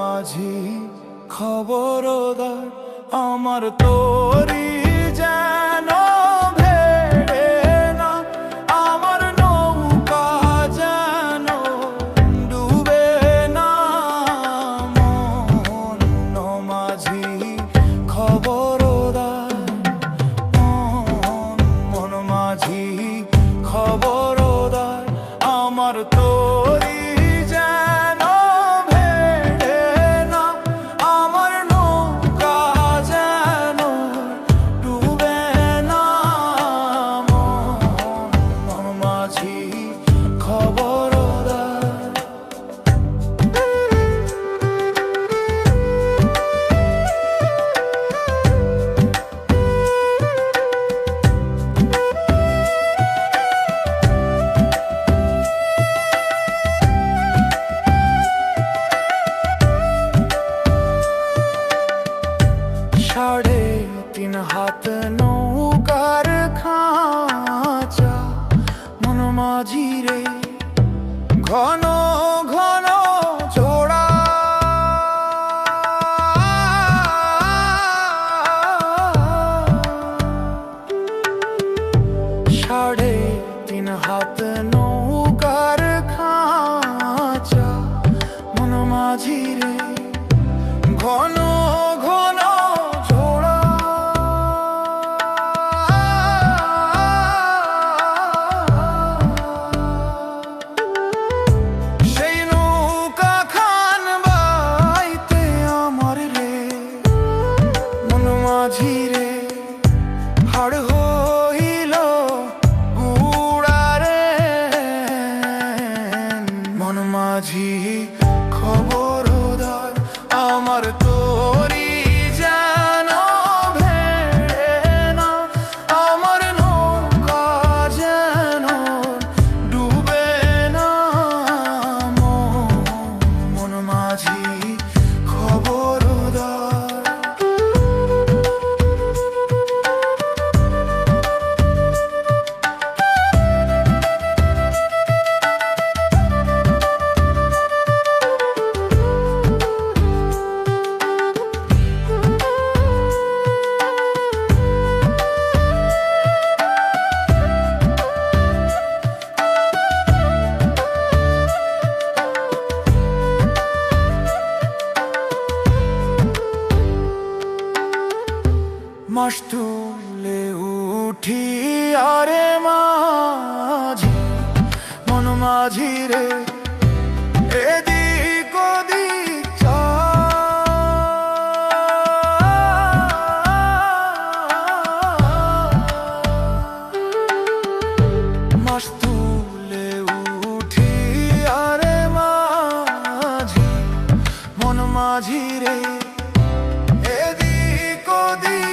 মাঝি খবরদার আমার তোরি যেন ভেড়ে না, আমার নৌকা যেন ডুবে না। মন মাঝি খবরদার, মন মাঝি খবরদার আমার তোরি সাড়ে তিন হাত নৌকার খাঁচা মন মাঝি রে, ঘন ঘন জোড়া সাড়ে তিন হাত নৌকার খাঁচা মন মাঝি রে, ঘন ঘন মাঝি রে হাড় হইল উড়ারে। মন মাঝি খবরদার আমার তোরি যেন ভেড়ে না, আমার নৌকা যেন ডুবে না। মন মাঝি খবরদার। মাস তুলে উঠি আরে মাঝি, মন মাঝি রে এদিক ওদিক মাস তুলে উঠি আরে মাঝি, মন মাঝি রে এদিক ওদিক